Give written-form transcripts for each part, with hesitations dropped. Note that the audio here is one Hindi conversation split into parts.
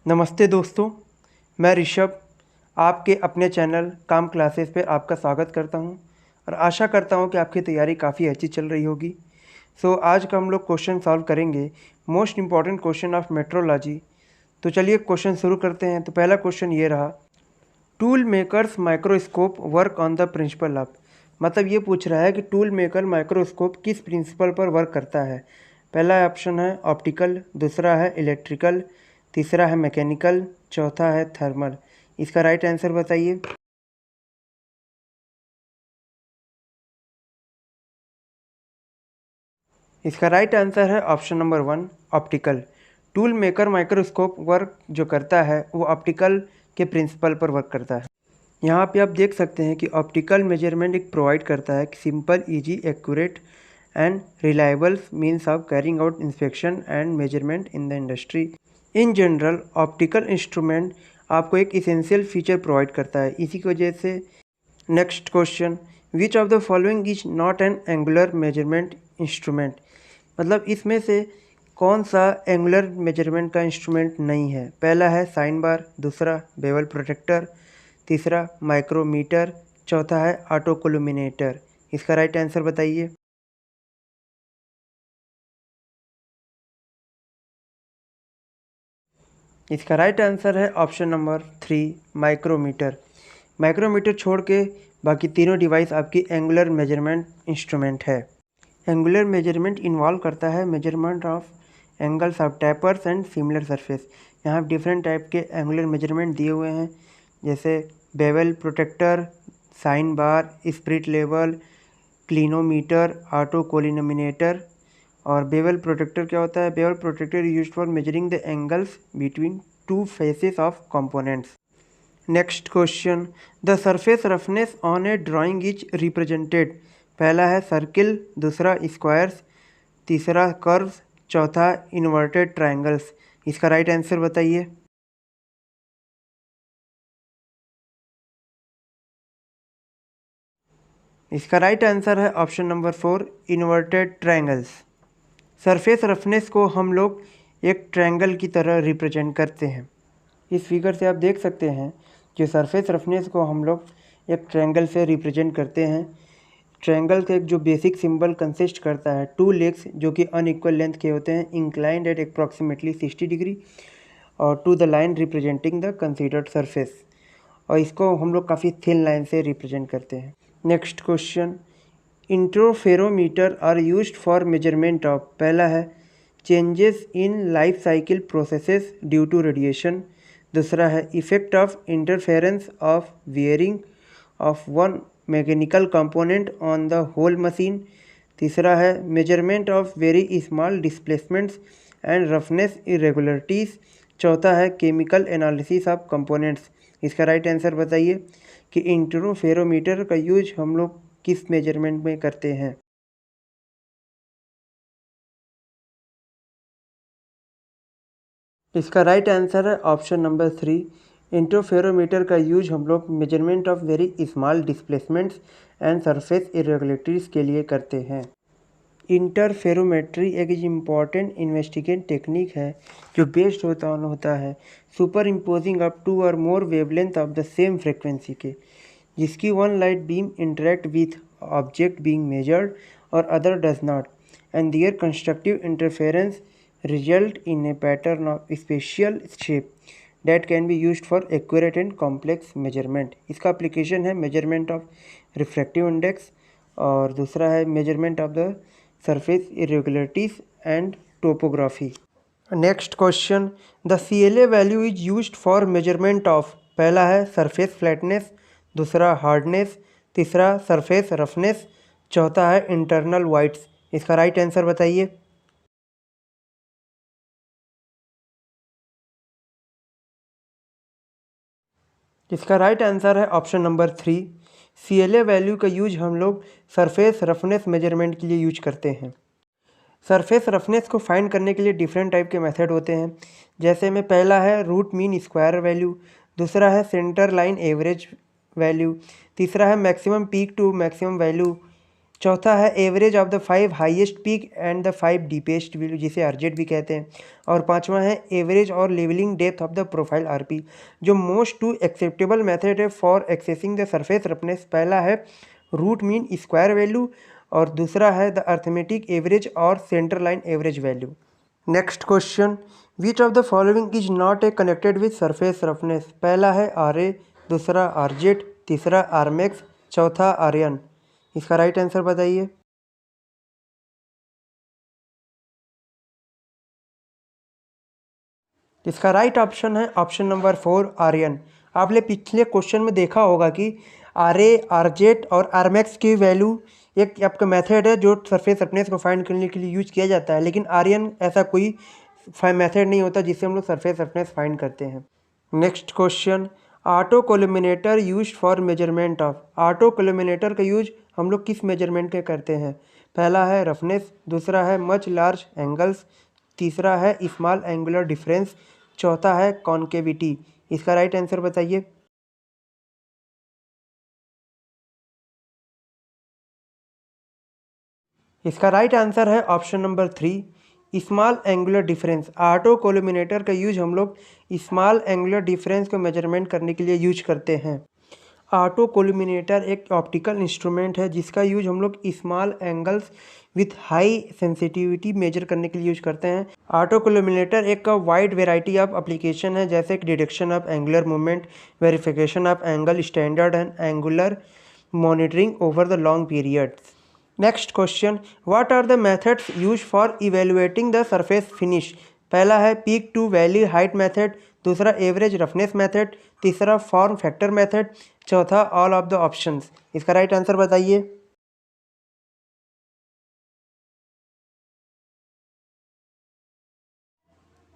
नमस्ते दोस्तों, मैं ऋषभ आपके अपने चैनल काम क्लासेस पे आपका स्वागत करता हूं और आशा करता हूं कि आपकी तैयारी काफ़ी अच्छी चल रही होगी। आज का हम लोग क्वेश्चन सॉल्व करेंगे most important question of metrology. तो चलिए क्वेश्चन शुरू करते हैं। तो पहला क्वेश्चन ये रहा, tool makers microscope work on the principle of. मतलब ये पूछ रहा है कि टूल मेकर माइक्रोस्कोप किस प्रिंसिपल पर वर्क करता है। पहला ऑप्शन है ऑप्टिकल, दूसरा है इलेक्ट्रिकल, तीसरा है मैकेनिकल, चौथा है थर्मल। इसका राइट आंसर बताइए। इसका राइट आंसर है option number 1 optical. Tool maker microscope work जो करता है वो ऑप्टिकल के प्रिंसिपल पर वर्क करता है। यहाँ पे आप देख सकते हैं कि ऑप्टिकल मेजरमेंट एक प्रोवाइड करता है कि simple, easy, accurate and reliable means of carrying out inspection and measurement in the industry. In general optical instrument आपको एक इसेंशियल फीचर प्रोवाइड करता है। इसी की वजह से next question, which of the following is not an angular measurement instrument. मतलब इसमें से कौन सा एंगुलर मेजरमेंट का इंस्ट्रूमेंट नहीं है। पहला है साइन बार, दूसरा बेवल प्रोटेक्टर, तीसरा माइक्रोमीटर, चौथा है ऑटोकोलुमिनेटर। इसका राइट आंसर बताइए। इसका राइट आंसर है ऑप्शन नंबर 3 माइक्रोमीटर। माइक्रोमीटर छोड़ के बाकी तीनों डिवाइस आपकी एंगुलर मेजरमेंट इंस्ट्रूमेंट है। एंगुलर मेजरमेंट इन्वॉल्व करता है measurement of angles of tapers and similar surface. यहाँ डिफरेंट टाइप के एंगुलर मेजरमेंट दिए हुए हैं, जैसे bevel protractor, sine bar, spirit level, clinometer, autocollimator. और बेवल प्रोटेक्टर क्या होता है? Bevel protractor used for measuring the angles between two faces of components. Next question, the surface roughness on A drawing is represented. पहला है सर्किल, दूसरा स्क्वायर्स, तीसरा कर्व्स, चौथा इन्वर्टेड ट्रायंगल्स। इसका राइट आंसर बताइए। इसका राइट आंसर है option number 4 inverted triangles. Surface roughness को हम लोग एक ट्रायंगल की तरह रिप्रेजेंट करते हैं। इस फिगर से आप देख सकते हैं कि सरफेस रफनेस को हम लोग एक ट्रायंगल से रिप्रेजेंट करते हैं। ट्रायंगल का एक जो बेसिक सिंबल कंसिस्ट करता है टू लेग्स जो कि अनइक्वल लेंथ के होते हैं, इंक्लाइंड एट अप्रॉक्सीमेटली 60 डिग्री और to the line representing the considered surface. और इसको हम लोग काफ़ी थिन लाइन से रिप्रेजेंट करते हैं। Next question, interferometer are used for measurement of. पहला है changes in life cycle processes due to radiation, दूसरा है effect of interference of wearing of one mechanical component on the whole machine, तीसरा है measurement of very small displacements and roughness irregularities, चौथा है केमिकल एनालिसिस ऑफ कंपोनेंट्स। इसका राइट आंसर बताइए कि इंटरफेरोमीटर का यूज हम लोग किस मेजरमेंट में करते हैं। इसका राइट आंसर है ऑप्शन नंबर 3 इंटरफेरोमीटर का यूज हम लोग measurement of very small displacements and surface irregularities के लिए करते हैं। इंटरफेरोमेट्री एक इम्पॉर्टेंट इन्वेस्टिगेट टेक्निक है जो बेस्ड होता है super imposing up two or more wavelength of the same frequency के, जिसकी one light beam interact with object being measured और other does not, and there constructive interference result in a pattern of special shape that can be used for accurate and complex measurement। इसका application है measurement of refractive index और दूसरा है measurement of the surface irregularities and topography। Next question, the CLA value is used for measurement of। पहला है surface flatness, दूसरा hardness, तीसरा surface roughness, चौथा है internal voids। इसका राइट आंसर बताइए। इसका राइट आंसर है ऑप्शन नंबर 3 CLA वैल्यू का यूज हम लोग सरफेस रफनेस मेजरमेंट के लिए यूज करते हैं। सरफेस रफनेस को फाइंड करने के लिए डिफरेंट टाइप के मेथड होते हैं, जैसे में पहला है रूट मीन स्क्वायर वैल्यू, दूसरा है सेंटर लाइन एवरेज वैल्यू, तीसरा है maximum peak to maximum value, चौथा है average of the 5 highest peak and the 5 deepest value, जिसे आरजेड भी कहते हैं। और पांचवा है एवरेज और levelling depth of the profile RP. जो मोस्ट टू एक्सेप्टेबल मेथड है for accessing the surface roughness, पहला है रूट मीन स्क्वायर वैल्यू और दूसरा है द अर्थमेटिक एवरेज और centre line average value. Next question, which of the following is not a connected with surface roughness, पहला है आर ए, दूसरा आरजेड, तीसरा आरमेक्स, चौथा आर्यन। इसका राइट आंसर बताइए। इसका राइट ऑप्शन है ऑप्शन नंबर 4 आर्यन। आपने पिछले क्वेश्चन में देखा होगा कि आर ए, आरजेड और आरमैक्स की वैल्यू एक आपका मेथड है जो सरफेस रफनेस को फाइंड करने के लिए यूज किया जाता है, लेकिन आर्यन ऐसा कोई मेथड नहीं होता जिससे हम लोग सरफेस रफनेस फाइंड करते हैं। Next question, auto collimator use for measurement of, auto collimator का यूज हम लोग किस मेजरमेंट के करते हैं, पहला है रफनेस, दूसरा है मच लार्ज एंगल्स, तीसरा है स्मॉल एंगुलर डिफरेंस, चौथा है कॉन्केविटी। इसका राइट आंसर बताइए। इसका राइट आंसर है option number 3 small angular difference. Auto collimator का यूज हम लोग स्मॉल एंगुलर डिफरेंस को मेजरमेंट करने के लिए यूज करते हैं। ऑटो कोलुमिनेटर एक ऑप्टिकल इंस्ट्रूमेंट है जिसका यूज हम लोग small angles with high sensitivity measure करने के लिए यूज करते हैं। ऑटो कोलुमिनेटर एक वाइड वेराइटी ऑफ एप्लीकेशन है, जैसे कि detection of angular movement, verification of angle standard and angular monitoring over the long periods. Next question, what are the methods use for evaluating the surface finish, पहला है peak to valley height method, दूसरा एवरेज रफनेस मेथड, तीसरा फॉर्म फैक्टर मेथड, चौथा ऑल ऑफ द ऑप्शंस। इसका राइट आंसर बताइए।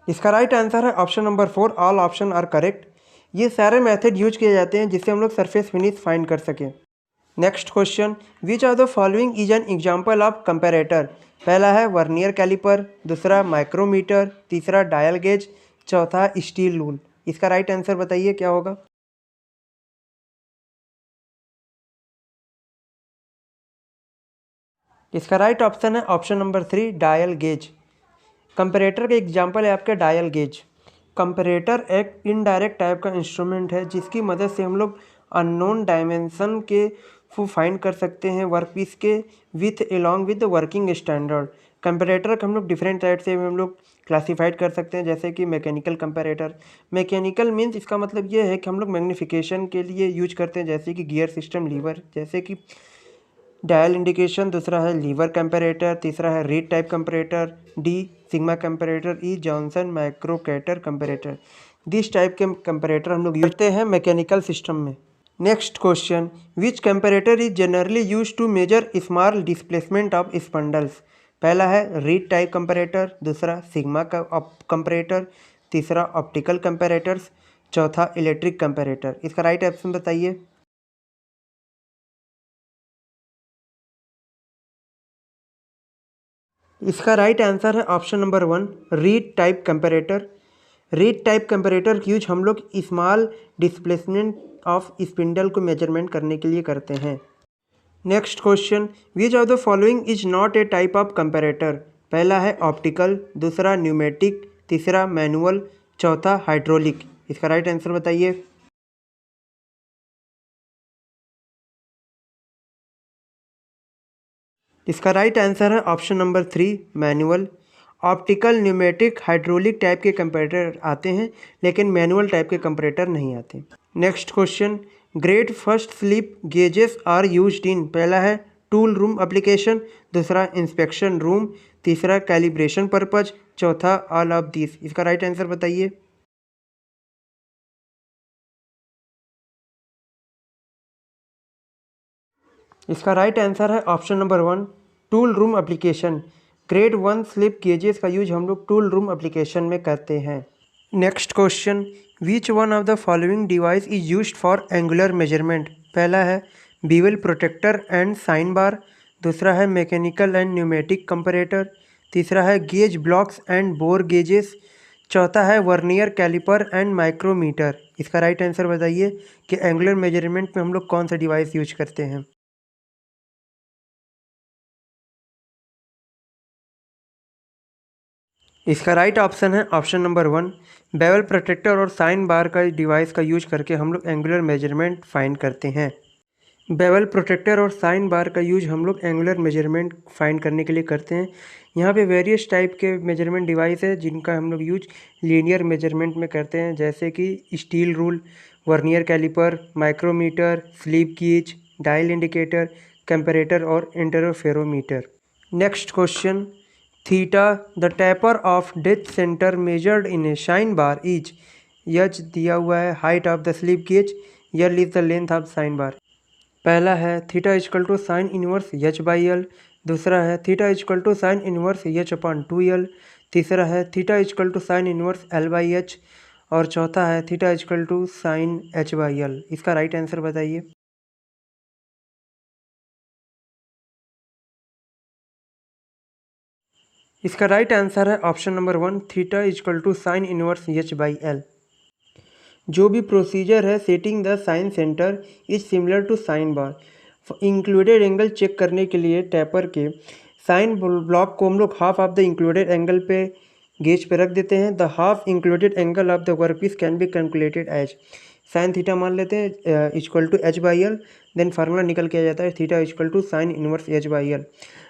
इसका राइट आंसर है option number 4 all option are correct. ये सारे मेथड यूज किए जाते हैं जिससे हम लोग सरफेस फिनिश फाइंड कर सकें। Next question, which of the following is an example of comparator, पहला है वर्नियर कैलिपर, दूसरा माइक्रोमीटर, तीसरा डायल गेज, चौथा स्टील रूल। इसका राइट आंसर बताइए क्या होगा। इसका राइट ऑप्शन है option number 3 dial gauge. Comparator का एग्जाम्पल है आपका डायल गेज। कंपेरेटर एक इनडायरेक्ट टाइप का इंस्ट्रूमेंट है जिसकी मदद से हम लोग अननोन डायमेंशन के को फाइंड कर सकते हैं वर्कपीस के with along with the working standard. Comparator को हम लोग डिफरेंट टाइप से हम लोग क्लासीफाइड कर सकते हैं, जैसे कि मैकेनिकल कंपेरेटर। मैकेनिकल मीन्स इसका मतलब ये है कि हम लोग मैग्नीफिकेशन के लिए यूज करते हैं, जैसे कि गियर सिस्टम, लीवर, जैसे कि डायल इंडिकेशन। दूसरा है लीवर कंपेरेटर, तीसरा है reed type comparator, D sigma comparator, E Johnson microkator comparator. This type के कंपेरेटर हम लोग यूज करते हैं मैकेनिकल सिस्टम में। Next question, which comparator is generally use to measure small displacement of spindles, पहला है रीड टाइप कंपेरेटर, दूसरा सिग्मा कंपेरेटर, तीसरा ऑप्टिकल कंपेरेटर्स, चौथा इलेक्ट्रिक कंपेरेटर। इसका राइट ऑप्शन बताइए। इसका राइट आंसर है option number 1 reed type comparator. Reed type comparator use हम लोग स्मॉल डिस्प्लेसमेंट ऑफ स्पिंडल को मेजरमेंट करने के लिए करते हैं। Next question, which of the following is not a type of comparator, पहला है ऑप्टिकल, दूसरा न्यूमेटिक, तीसरा मैनुअल, चौथा हाइड्रोलिक। इसका राइट आंसर बताइए। इसका राइट आंसर है option number 3 manual. Optical, pneumatic, hydraulic type के कंपेरेटर आते हैं, लेकिन मैनुअल टाइप के कंपेरेटर नहीं आते। Next question, grade first slip gauges are used in, पहला है टूल रूम एप्लीकेशन, दूसरा इंस्पेक्शन रूम, तीसरा कैलिब्रेशन पर्पज, चौथा ऑल ऑफ दिस। इसका राइट आंसर बताइए। इसका राइट आंसर है option number 1 tool room application. Grade 1 slip gauges का यूज हम लोग टूल रूम एप्लीकेशन में करते हैं। Next question, which one of the following device is used for angular measurement, पहला है bevel protractor and sine bar, दूसरा है मैकेनिकल एंड न्यूमेटिक कंपेरेटर, तीसरा है gauge blocks and bore gauges, चौथा है वर्नियर कैलिपर एंड माइक्रोमीटर। इसका राइट आंसर बताइए कि एंगुलर मेजरमेंट में हम लोग कौन सा डिवाइस यूज करते हैं। इसका राइट ऑप्शन है ऑप्शन नंबर 1। बेवल प्रोटेक्टर और साइन बार का डिवाइस का यूज करके हम लोग एंगुलर मेजरमेंट फाइंड करते हैं। बेवल प्रोटेक्टर और साइन बार का यूज हम लोग एंगुलर मेजरमेंट फाइंड करने के लिए करते हैं। यहाँ पे वेरियस टाइप के मेजरमेंट डिवाइस है जिनका हम लोग यूज लीनियर मेजरमेंट में करते हैं, जैसे कि steel rule, vernier caliper, micrometer, slip gauge, dial indicator, comparator और interferometer. Next question, theta the taper of dead centre measured in a sine bar is. H दिया हुआ है height of the slip gauge, L is the length of sine bar. पहला है theta equal to sine inverse H by L, दूसरा है theta equal to sine inverse H upon 2l, तीसरा है theta equal to sine inverse L by H और चौथा है theta equal to sine H by L. इसका राइट आंसर बताइए। इसका राइट आंसर है option number 1, theta equal to sine inverse H by L. जो भी प्रोसीजर है setting the sine centre is similar to sine bar. Included angle check करने के लिए टैपर के साइन ब्लॉक को हम लोग half of the included angle पे गेज पे रख देते हैं। The half included angle of the workpiece can be calculated as sine theta मान लेते हैं equal to H by L. Then formula निकल के आ जाता है theta equal to sine inverse H by L.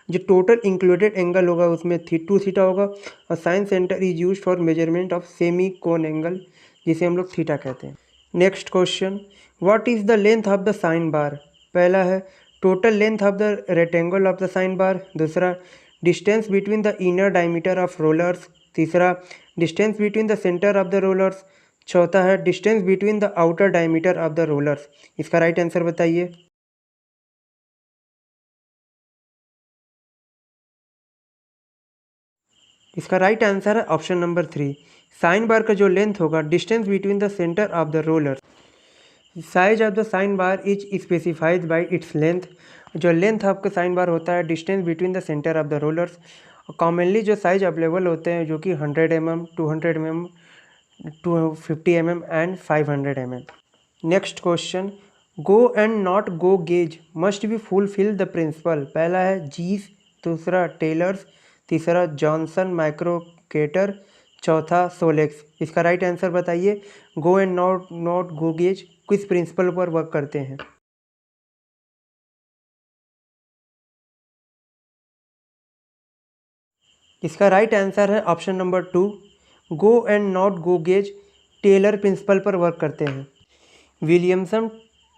जो टोटल इंक्लूडेड एंगल होगा उसमें 2 थीटा होगा और sine centre is use for measurement of semi cone angle, जिसे हम लोग थीटा कहते हैं। Next question, what is the length of the sine bar. पहला है total length of the rectangle of the sine bar, दूसरा distance between the inner diameter of rollers, तीसरा distance between the centre of the rollers, चौथा है distance between the outer diameter of the rollers. इसका राइट आंसर बताइए। इसका राइट आंसर है ऑप्शन नंबर 3। साइन बार का जो लेंथ होगा distance between the centre of the roller. Size of the sine bar is specified by its length. जो लेंथ आपका साइन बार होता है distance between the centre of the rollers. Commonly जो साइज अवेलेबल होते हैं जो कि 100 mm, 200 mm, 250 mm and 500 mm। Next question, go and not go gauge must be fulfil the principle. पहला है जीस, दूसरा टेलर्स, तीसरा जॉनसन माइक्रोकेटर, चौथा सोलेक्स। इसका राइट आंसर बताइए। Go and not not go gauge किस प्रिंसिपल पर वर्क करते हैं। इसका राइट आंसर है option number 2। Go and not go gauge Taylor principle पर वर्क करते हैं। विलियमसन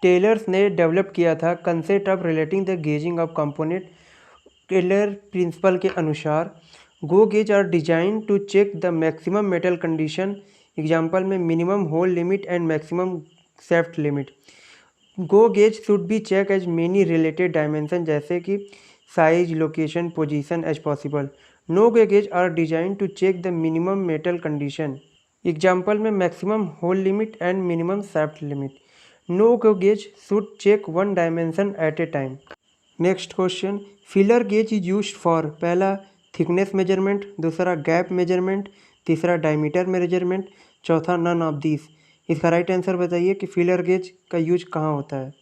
टेलर्स ने डेवलप किया था concept of relating the gauging of component. Taylor principle के अनुसार go gauge are design to check the maximum metal condition, example में minimum hole limit and maximum shaft limit. Go gauge should be check as many related dimension जैसे कि size, location, position as possible. No go gauge are design to check the minimum metal condition, example में maximum hole limit and minimum shaft limit. No go gauge should check one dimension at a time. Next question, feeler gauge is used for. पहला थिकनेस मेजरमेंट, दूसरा गैप मेजरमेंट, तीसरा डायमीटर मेजरमेंट, चौथा नन ऑफ दिस। इसका राइट आंसर बताइए कि फिलर गेज का यूज कहाँ होता है।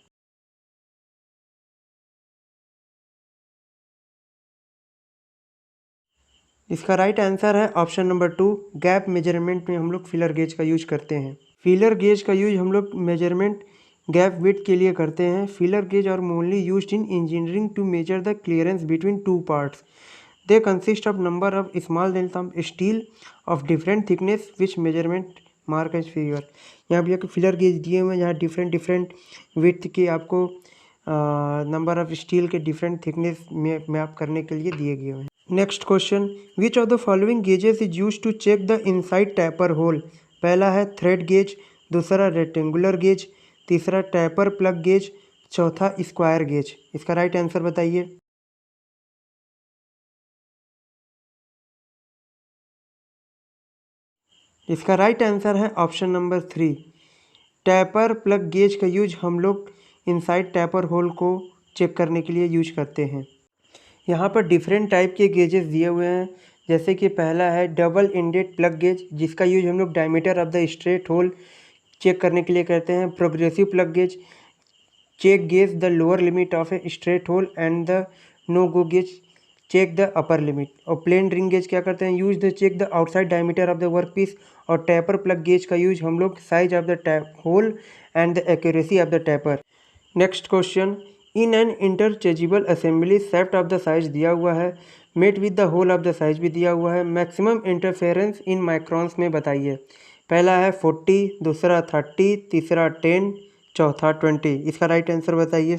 इसका राइट आंसर है ऑप्शन नंबर 2। गैप मेजरमेंट में हम लोग फिलर गेज का यूज करते हैं। फिलर गेज का यूज हम लोग मेजरमेंट गैप विड्थ के लिए करते हैं। Feeler gauge are commonly used in engineering to measure the clearance between two parts. They consist of number of small length of steel of different thickness which measurement mark as figure. यहाँ भी आपको फिलर गेज दिए हुए हैं जहाँ डिफरेंट डिफरेंट विड्थ के आपको नंबर ऑफ स्टील के डिफरेंट थिकनेस में मैप करने के लिए दिए गए हैं। Next question, which of the following gauges is use to check the inside taper hole. पहला है थ्रेड गेज, दूसरा रेक्टेंगुलर गेज, तीसरा टैपर प्लग गेज, चौथा स्क्वायर गेज। इसका राइट आंसर बताइए। इसका राइट आंसर है option number 3। Taper plug gauge का यूज हम लोग इनसाइड टैपर होल को चेक करने के लिए यूज करते हैं। यहाँ पर डिफरेंट टाइप के गेजेस दिए हुए हैं, जैसे कि पहला है डबल इंडेड प्लग गेज, जिसका यूज हम लोग diameter of the straight hole check करने के लिए करते हैं। Progressive plug gauge check gauge the lower limit of a straight hole and the no go gauge check the upper limit. और प्लेन रिंग गेज क्या करते हैं, use the check the outside diameter of the workpiece. और टैपर प्लग गेज का यूज हम लोग size of the tap hole and the accuracy of the taper. Next question, in an interchangeable assembly shaft of the size दिया हुआ है, mate with the hole of the size भी दिया हुआ है, मैक्सिमम इंटरफेरेंस इन माइक्रॉन्स में बताइए। पहला है 40, दूसरा 30, तीसरा 10, चौथा 20। इसका राइट आंसर बताइए।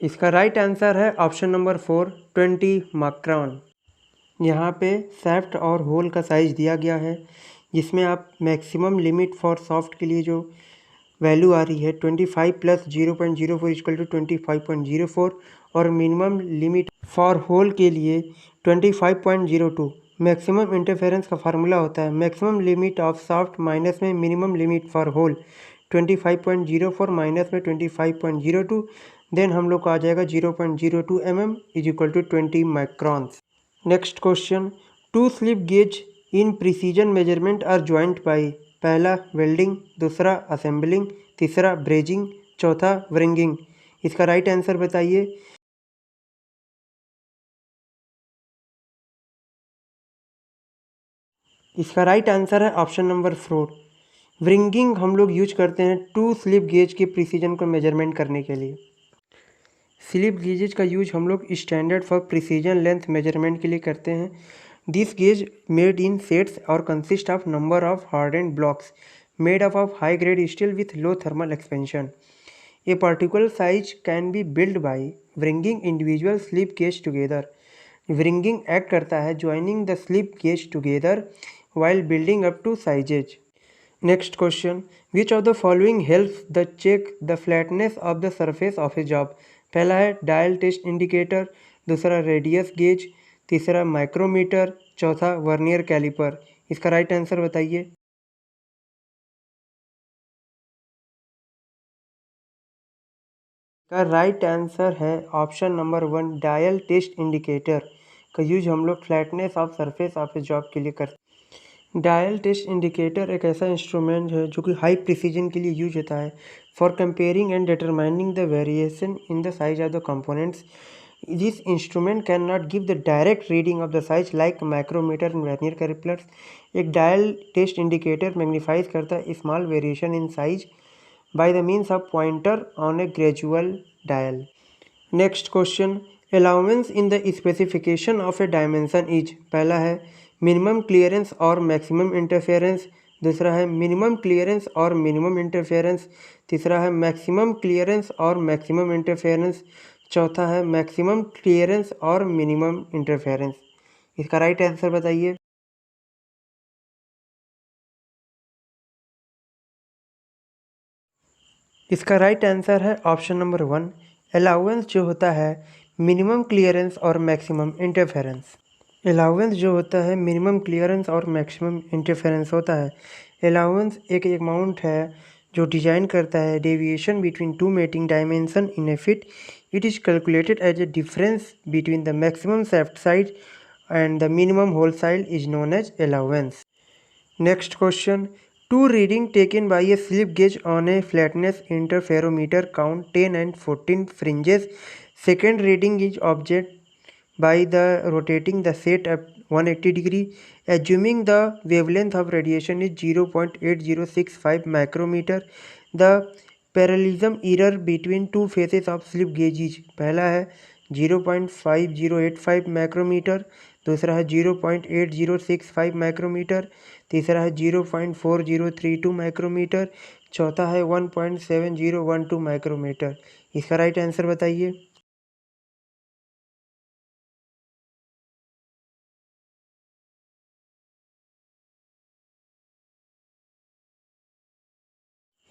इसका राइट आंसर है ऑप्शन नंबर 4, 20 माइक्रॉन। यहाँ पे सैफ्ट और होल का साइज़ दिया गया है, जिसमें आप मैक्सिमम लिमिट फॉर सॉफ्ट के लिए जो वैल्यू आ रही है 25 प्लस 0.04 इक्वल टू 25.04, और मिनिमम लिमिट फॉर होल के लिए 25.02। मैक्सिमम इंटरफेरेंस का फार्मूला होता है maximum limit of shaft minus में minimum limit for hole 25.04 minus में 25.02, देन हम लोग को आ जाएगा 0.02 mm is equal to 20 microns. Next question, two slip gauge in precision measurement are joint by. पहला वेल्डिंग, दूसरा असेंबलिंग, तीसरा ब्रेजिंग, चौथा व्रिंगिंग। इसका राइट आंसर बताइए। इसका राइट आंसर है ऑप्शन नंबर 4, व्रिंगिंग हम लोग यूज करते हैं टू स्लिप गेज के प्रिसीजन को मेजरमेंट करने के लिए। स्लिप गेजेज का यूज हम लोग standard for precision length measurement के लिए करते हैं। This gauge made in sets और consist of number of hardened blocks made up of high grade steel with low thermal expansion. A particular size can be built by bringing individual slip gauge together. Bringing act करता है joining the slip gauge together while building up to sizes. Next question, which of the following helps the check the flatness of the surface of a job? पहला है डायल टेस्ट इंडिकेटर, दूसरा रेडियस गेज, तीसरा माइक्रोमीटर, चौथा वर्नियर कैलिपर। इसका राइट आंसर बताइए। का राइट आंसर है option number 1, dial test indicator का यूज हम लोग flatness of surface of a job के लिए करते हैं। डायल टेस्ट इंडिकेटर एक ऐसा इंस्ट्रूमेंट है जो कि हाई प्रिसीजन के लिए यूज होता है for comparing and determining the variation in the size of the components. This instrument can not give the direct reading of the size like micrometer and vernier calipers. एक डायल टेस्ट इंडिकेटर मैग्नीफाइज करता है small variation in size by the means of pointer on a gradual dial. Next question, allowance in the specification of a dimension is। पहला है minimum clearance और maximum interference, दूसरा है minimum clearance और minimum interference, तीसरा है maximum clearance और maximum interference, चौथा है maximum clearance और minimum interference। इसका राइट आंसर बताइए। इसका राइट आंसर है ऑप्शन नंबर 1, अलाउंस जो होता है मिनिमम क्लियरेंस और मैक्सिमम इंटरफेरेंस। अलाउंस जो होता है मिनिमम क्लियरेंस और मैक्सिमम इंटरफेरेंस होता है। अलाउंस एक अमाउंट है जो डिजाइन करता है deviation between two mating dimension in a fit. It is calculated as a difference between the maximum shaft size and the minimum hole size is known as allowance. Next question, two reading taken by a slip gauge on a flatness interferometer count 10 and 14 fringes. Second reading is obtained by the rotating the set at 180 degree. Assuming the wavelength of radiation is 0.8065 micrometer, the parallelism error between two faces of slip gauge is। पहला है 0.5085 माइक्रोमीटर, दूसरा है 0.8065 माइक्रोमीटर, तीसरा है 0.4032 माइक्रोमीटर, चौथा है 1.7012 माइक्रोमीटर। इसका राइट आंसर बताइए।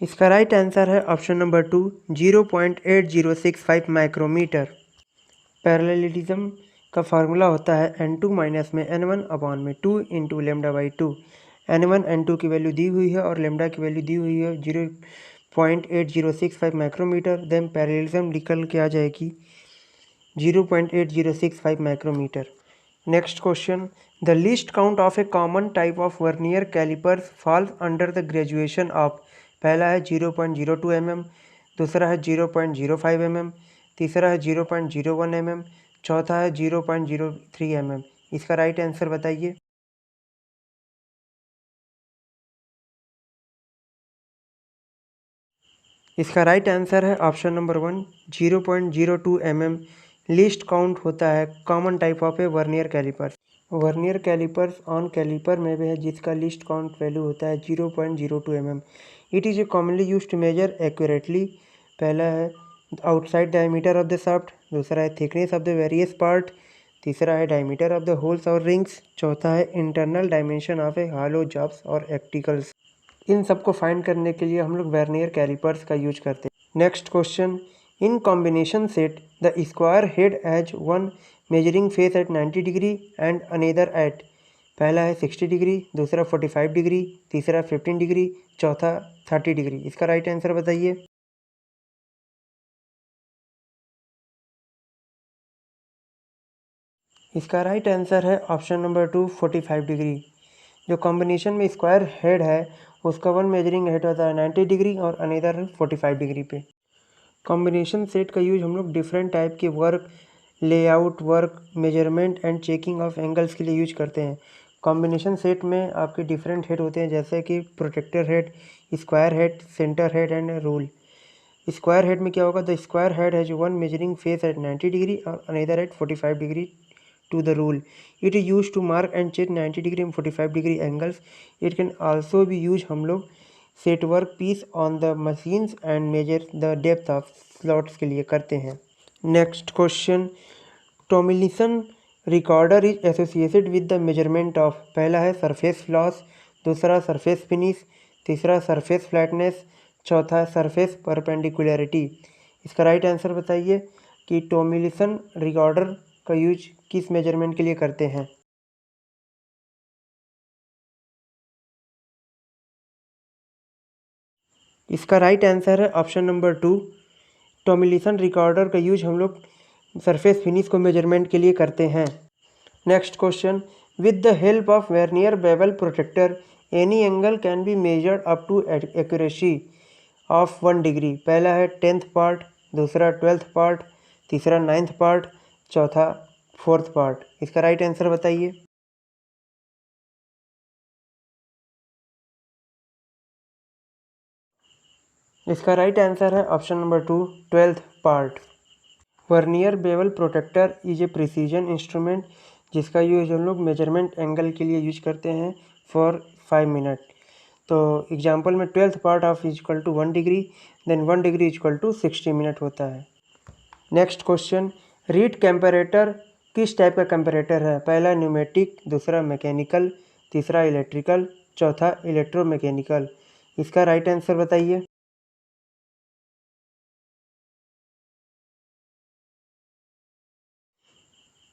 इसका राइट आंसर है ऑप्शन नंबर 2, 0.8065 माइक्रोमीटर। पैरेललिज्म का फार्मूला होता है n2 माइनस में n1 अपॉन में 2 into lambda by 2। n1 n2 की वैल्यू दी हुई है और लेमडा की वैल्यू दी हुई है 0.8065 माइक्रोमीटर। देन पैरेललिज्म निकल के आ जाएगी 0.8065 micrometer. Next question, the least count of a common type of vernier calipers falls under the graduation of. पहला है 0.02 mm, दूसरा है 0.05 mm, तीसरा है 0.01 mm, चौथा है 0.03 mm। इसका राइट आंसर बताइए। इसका राइट आंसर है option number 1, 0.02 mm least count होता है common type of a vernier calipers. Vernier calipers on caliper में भी है जिसका लीस्ट काउंट वैल्यू होता है 0.02 mm। It is a commonly used to measure accurately. पहला है outside diameter of the shaft, दूसरा है thickness of the various part, तीसरा है डायमीटर ऑफ द होल्स और रिंग्स, चौथा है internal dimension of a hollow jobs और एक्टिकल्स। इन सबको फाइंड करने के लिए हम लोग वर्नियर कैलिपर्स का यूज करते हैं। Next question, in combination set the square head as one measuring face at 90 degree and another at. पहला है 60 डिग्री, दूसरा 45 डिग्री, तीसरा 15 डिग्री, चौथा 30 डिग्री। इसका राइट आंसर बताइए। इसका राइट आंसर है ऑप्शन नंबर 2, 45 डिग्री। जो कॉम्बिनेशन में स्क्वायर हेड है उसका वन मेजरिंग हेड होता है 90 डिग्री और अनेदर 45 डिग्री पे। कॉम्बिनेशन सेट का यूज हम लोग डिफरेंट टाइप के work, layout work, measurement and checking of angles के लिए यूज करते हैं। कॉम्बिनेशन सेट में आपके डिफरेंट हेड होते हैं जैसे कि protractor head, square head, centre head and rule. Square head में क्या होगा, the square head has one measuring face at 90 degree और another at 45 degree to the rule. It is used to mark and check 90 degree and 45 degree angles. It can also be used हम लोग set work piece on the machines and measure the depth of slots के लिए करते हैं। Next question, Tomlinson recorder is associated with the measurement of. पहला है सरफेस लॉस, दूसरा सरफेस फिनिश, तीसरा सरफेस फ्लैटनेस, चौथा सरफेस परपेंडिकुलरिटी। इसका राइट आंसर बताइए कि टॉमिलिसन रिकॉर्डर का यूज किस मेजरमेंट के लिए करते हैं। इसका राइट आंसर है ऑप्शन नंबर 2, टॉमिलिसन रिकॉर्डर का यूज हम लोग सरफेस फिनिश को मेजरमेंट के लिए करते हैं। Next question, with the help of vernier bevel protractor any angle can be measured up to accuracy of 1 degree. पहला है 10th पार्ट, दूसरा 12th पार्ट, तीसरा 9th पार्ट, चौथा 4th पार्ट। इसका राइट आंसर बताइए। इसका राइट आंसर है option number 2, 12th part. Vernier bevel protector is a precision instrument जिसका यूज हम लोग मेजरमेंट एंगल के लिए यूज करते हैं फॉर 5 मिनट। तो एग्जांपल में 12th part of is equal to 1 डिग्री, then 1 degree is equal to 60 minute होता है। नेक्स्ट क्वेश्चन, रीड कंपैरेटर किस टाइप का कंपैरेटर है। पहला न्यूमेटिक, दूसरा मैकेनिकल, तीसरा इलेक्ट्रिकल, चौथा इलेक्ट्रोमैकेनिकल। इसका राइट आंसर बताइए।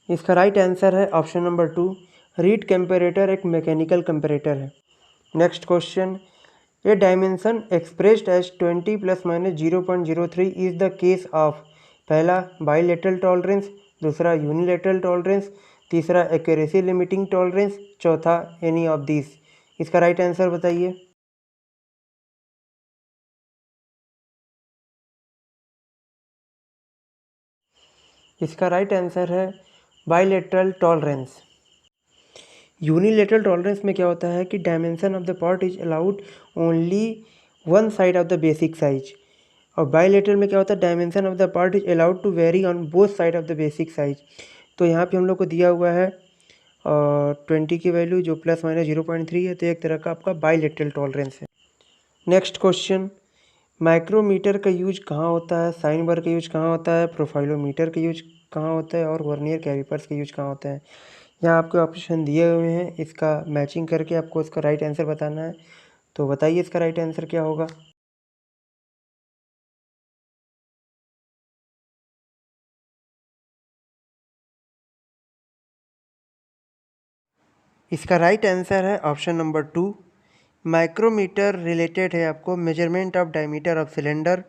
इसका राइट आंसर है ऑप्शन नंबर 2, रीड कंपैरेटर एक मैकेनिकल कंपैरेटर है। Next question, a dimension expressed as 20 ± 0.03 is the case of. पहला बाइलेटरल टॉलरेंस, दूसरा यूनिलेटरल टॉलरेंस, तीसरा एक्यूरेसी लिमिटिंग टॉलरेंस, चौथा एनी ऑफ दिस। इसका राइट आंसर बताइए। इसका राइट आंसर है बाइलेटरल टॉलरेंस। यूनिलेटरल टॉलरेंस में क्या होता है कि dimension of the part is allowed only one side of the basic size, और बाइलेटरल में क्या होता है dimension of the part is allowed to vary on both side of the basic size. तो यहाँ पे हम लोग को दिया हुआ है 20 की वैल्यू जो ±0.3 है, तो एक तरह का आपका बाइलेटरल टॉलरेंस है। नेक्स्ट क्वेश्चन, माइक्रोमीटर का यूज कहाँ होता है, साइन बार का यूज कहाँ होता है, प्रोफाइलोमीटर का यूज कहाँ होता है और वर्नियर कैलिपर्स का यूज कहाँ होता है। यहाँ आपके ऑप्शन दिए हुए हैं, इसका मैचिंग करके आपको इसका राइट आंसर बताना है। तो बताइए इसका राइट आंसर क्या होगा। इसका राइट आंसर है ऑप्शन नंबर 2, माइक्रोमीटर रिलेटेड है आपको measurement of diameter of cylinder,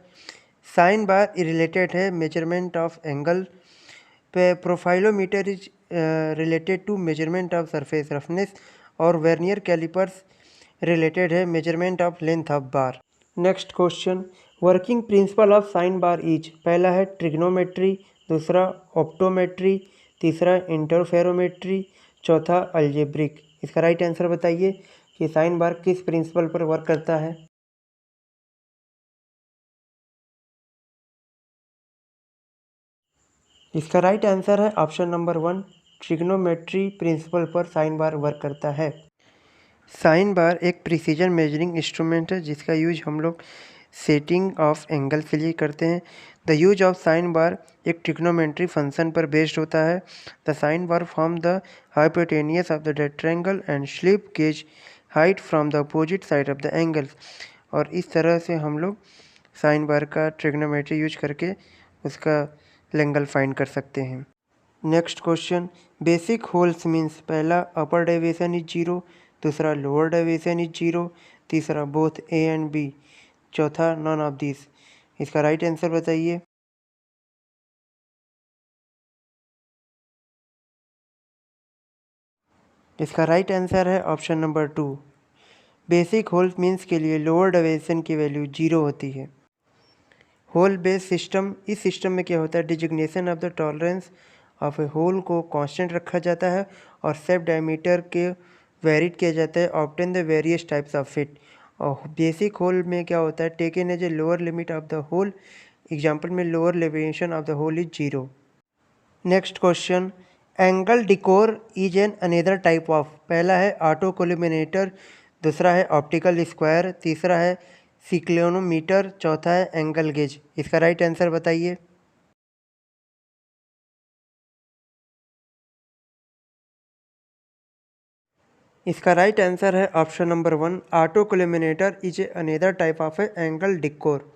sine bar related है मेजरमेंट ऑफ एंगल पे, profilometer is related to measurement of surface roughness और वर्नियर कैलिपर्स रिलेटेड है measurement of length of bar. Next question, working principle of sine bar is. पहला है ट्रिग्नोमेट्री, दूसरा ऑप्टोमेट्री, तीसरा इंटरफेरोमेट्री, चौथा अलजेब्रिक। इसका राइट आंसर बताइए कि साइन बार किस प्रिंसिपल पर वर्क करता है। इसका राइट आंसर है ऑप्शन नंबर 1, ट्रिग्नोमेट्री प्रिंसिपल पर साइन बार वर्क करता है। साइन बार एक प्रिसीजन मेजरिंग इंस्ट्रूमेंट है जिसका यूज हम लोग सेटिंग ऑफ एंगल के लिए करते हैं। द यूज ऑफ साइन बार एक ट्रिग्नोमेट्री फंक्शन पर बेस्ड होता है। The sine bar form the hypotenuse of the rectangle and slip gauge height from the opposite side of the angle. और इस तरह से हम लोग साइन बार का ट्रिग्नोमेट्री यूज करके उसका एंगल फाइंड कर सकते हैं। Next question, basic holes means. पहला अपर डेविएशन इज 0, दूसरा लोअर डेविएशन इज 0, तीसरा बोथ ए एंड बी, चौथा नॉन ऑफ दिस। इसका राइट आंसर बताइए। इसका राइट आंसर है option number 2। Basic hole means के लिए लोअर डेविएशन की वैल्यू 0 होती है। होल बेस सिस्टम, इस सिस्टम में क्या होता है, designation of the tolerance of a hole को कांस्टेंट रखा जाता है और सेप डायमीटर के वेरीड किया जाता है obtain the various types of fit. और बेसिक होल में क्या होता है, taken as a lower limit of the hole, example में lower deviation of the hole is 0। Next question, angle dekkor is an another type of. पहला है ऑटो कोलिमिनेटर, दूसरा है ऑप्टिकल स्क्वायर, तीसरा है सिक्लोनोमीटर, चौथा है एंगल गेज। इसका राइट आंसर बताइए। इसका राइट आंसर है option number 1, auto collimator is a another type of a angle dekkor.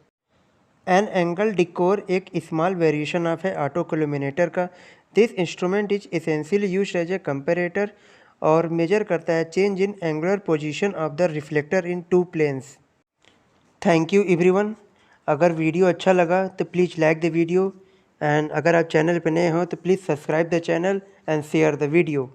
An angle dekkor एक स्मॉल वेरिएशन ऑफ है ऑटो कोलिमिनेटर का। This instrument is essentially used as a comparator और मेजर करता है change in angular position of the reflector in 2 planes. Thank you everyone. अगर वीडियो अच्छा लगा तो please like the video and अगर आप चैनल पर नए हो तो please subscribe the channel and share the video.